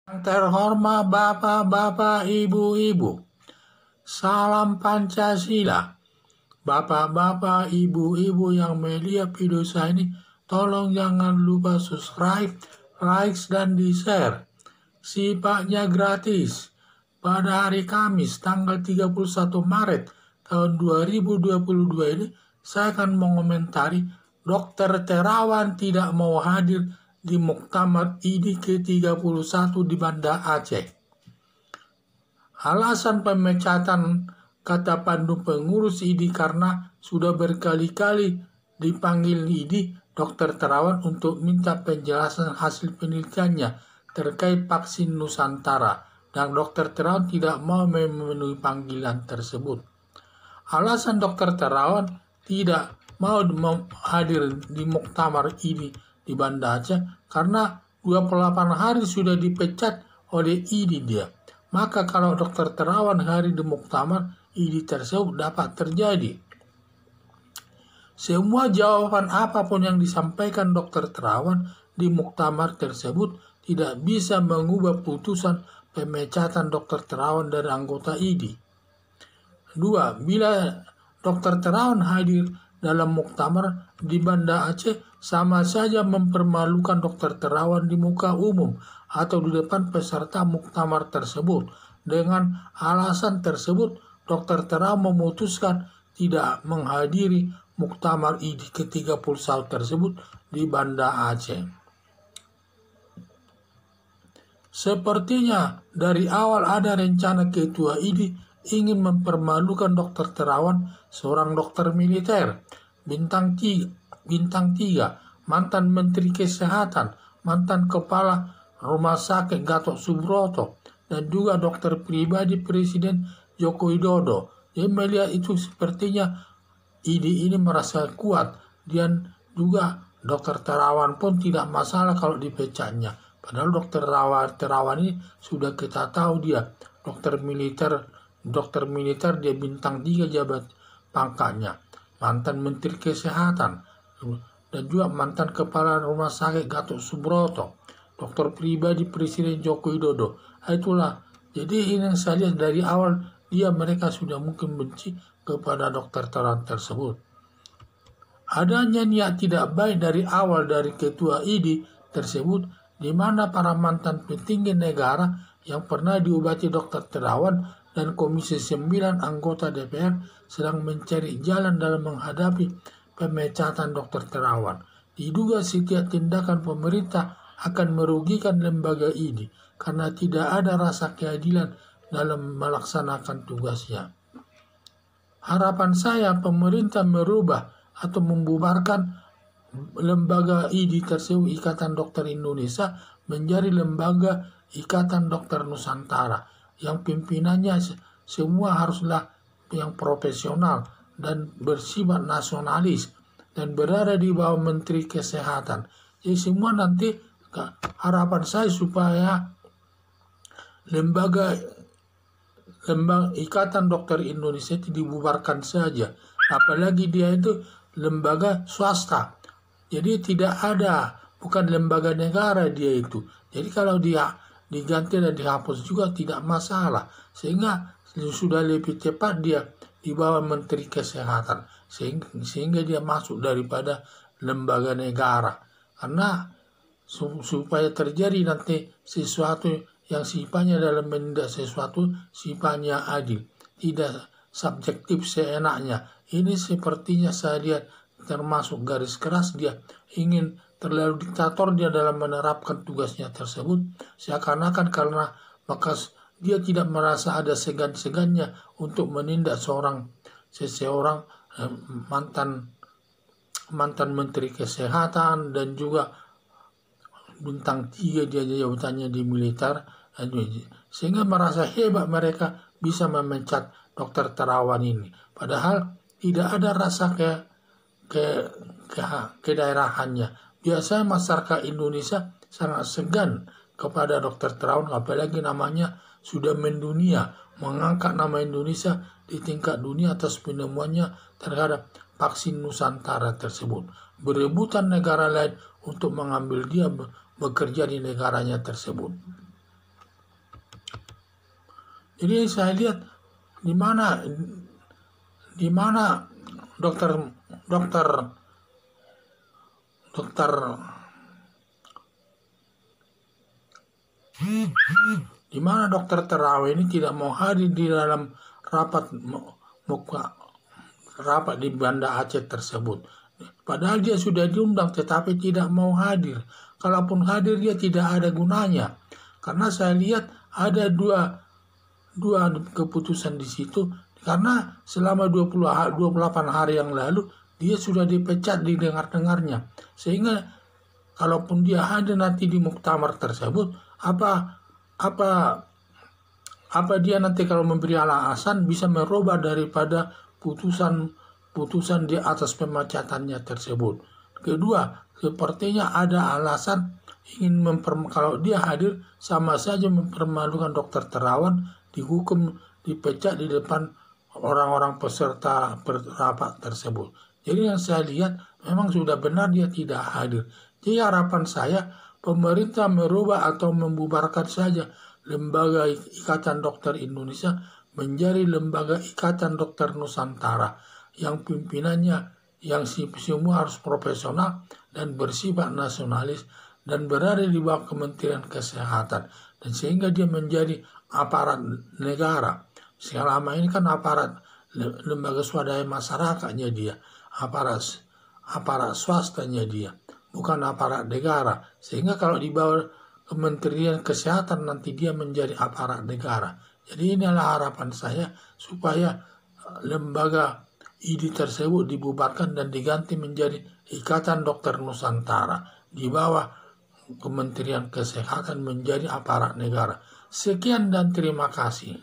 Terhormat Bapak-bapak, Ibu-ibu, salam Pancasila. Bapak-bapak, Ibu-ibu yang melihat video saya ini, tolong jangan lupa subscribe, like, dan di-share. Sifatnya gratis. Pada hari Kamis, tanggal 31 Maret tahun 2022 ini, saya akan mengomentari Dr. Terawan tidak mau hadir di Muktamar IDI ke-31 di Banda Aceh. Alasan pemecatan, kata pandu pengurus IDI, karena sudah berkali-kali dipanggil IDI Dr. Terawan untuk minta penjelasan hasil penelitiannya terkait vaksin Nusantara, dan Dr. Terawan tidak mau memenuhi panggilan tersebut. Alasan Dr. Terawan tidak mau hadir di Muktamar IDI di Banda Aceh karena 28 hari sudah dipecat oleh IDI dia. Maka kalau Dr. Terawan hadir di Muktamar IDI tersebut dapat terjadi. Semua jawaban apapun yang disampaikan Dr. Terawan di Muktamar tersebut tidak bisa mengubah putusan pemecatan Dr. Terawan dari anggota IDI. 2. Bila Dr. Terawan hadir dalam Muktamar di Banda Aceh, sama saja mempermalukan Dr. Terawan di muka umum atau di depan peserta Muktamar tersebut. Dengan alasan tersebut, Dr. Terawan memutuskan tidak menghadiri Muktamar IDI ke-31 tersebut di Banda Aceh. Sepertinya dari awal ada rencana ketua IDI ingin mempermalukan Dr. Terawan, seorang dokter militer, bintang 3, mantan Menteri Kesehatan, mantan Kepala Rumah Sakit Gatot Subroto, dan juga dokter pribadi Presiden Joko Widodo. Dia melihat itu sepertinya IDI ini merasa kuat, dan juga Dr. Terawan pun tidak masalah kalau dipecatnya. Padahal Dr. Terawan ini sudah kita tahu dia dokter militer, dia bintang 3 jabat pangkatnya, mantan Menteri Kesehatan, dan juga mantan Kepala Rumah Sakit Gatot Subroto, dokter pribadi Presiden Joko Widodo. Itulah, jadi ini yang saya lihat dari awal mereka sudah mungkin benci kepada Dr. Terawan tersebut. Adanya niat tidak baik dari awal dari ketua IDI tersebut, di mana para mantan petinggi negara yang pernah diobati Dr. Terawan dan Komisi 9 anggota DPR sedang mencari jalan dalam menghadapi pemecatan Dr. Terawan. Diduga setiap tindakan pemerintah akan merugikan lembaga IDI karena tidak ada rasa keadilan dalam melaksanakan tugasnya. Harapan saya pemerintah merubah atau membubarkan lembaga IDI tersebut, Ikatan Dokter Indonesia, menjadi lembaga Ikatan Dokter Nusantara, yang pimpinannya semua haruslah yang profesional dan bersifat nasionalis dan berada di bawah Menteri Kesehatan. Jadi semua nanti harapan saya supaya lembaga Ikatan Dokter Indonesia itu dibubarkan saja, apalagi dia itu lembaga swasta. Jadi tidak ada, bukan lembaga negara dia itu. Jadi kalau dia diganti dan dihapus juga tidak masalah, sehingga sudah lebih cepat dia di bawah Menteri Kesehatan, sehingga dia masuk daripada lembaga negara. Karena supaya terjadi nanti sesuatu yang sifatnya dalam menindak sesuatu sifatnya adil, tidak subjektif seenaknya. Ini sepertinya saya lihat termasuk garis keras, dia ingin terlalu diktator dia dalam menerapkan tugasnya tersebut, seakan-akan karena maka dia tidak merasa ada segan-segannya untuk menindak seseorang mantan Menteri Kesehatan dan juga bintang 3 dia jabatannya di militer, sehingga merasa hebat mereka bisa memecat Dr. Terawan ini. Padahal tidak ada rasa kedaerahannya. Biasanya masyarakat Indonesia sangat segan kepada Dr. Terawan, apalagi namanya sudah mendunia, mengangkat nama Indonesia di tingkat dunia atas penemuannya terhadap vaksin Nusantara tersebut. Berebutan negara lain untuk mengambil dia bekerja di negaranya tersebut. Jadi saya lihat di mana dokter dokter dokter di mana dokter Terawan ini tidak mau hadir di dalam rapat di Banda Aceh tersebut. Padahal dia sudah diundang tetapi tidak mau hadir. Kalaupun hadir dia tidak ada gunanya. Karena saya lihat ada dua keputusan di situ. Karena selama 28 hari yang lalu dia sudah dipecat didengar-dengarnya. Sehingga kalaupun dia hadir nanti di muktamar tersebut, apa dia nanti kalau memberi alasan bisa merubah daripada putusan di atas pemecatannya tersebut. Kedua, sepertinya ada alasan ingin kalau dia hadir sama saja mempermalukan dokter Terawan, dihukum, dipecat di depan orang-orang peserta rapat tersebut. Jadi yang saya lihat memang sudah benar dia tidak hadir. Jadi harapan saya pemerintah merubah atau membubarkan saja Lembaga Ikatan Dokter Indonesia menjadi Lembaga Ikatan Dokter Nusantara yang pimpinannya yang semua harus profesional dan bersifat nasionalis dan berada di bawah Kementerian Kesehatan, dan sehingga dia menjadi aparat negara. Selama ini kan aparat lembaga swadaya masyarakatnya dia, aparat swastanya dia, bukan aparat negara. Sehingga kalau di bawah Kementerian Kesehatan nanti dia menjadi aparat negara. Jadi inilah harapan saya supaya lembaga ID tersebut dibubarkan dan diganti menjadi Ikatan Dokter Nusantara di bawah Kementerian Kesehatan menjadi aparat negara. Sekian dan terima kasih.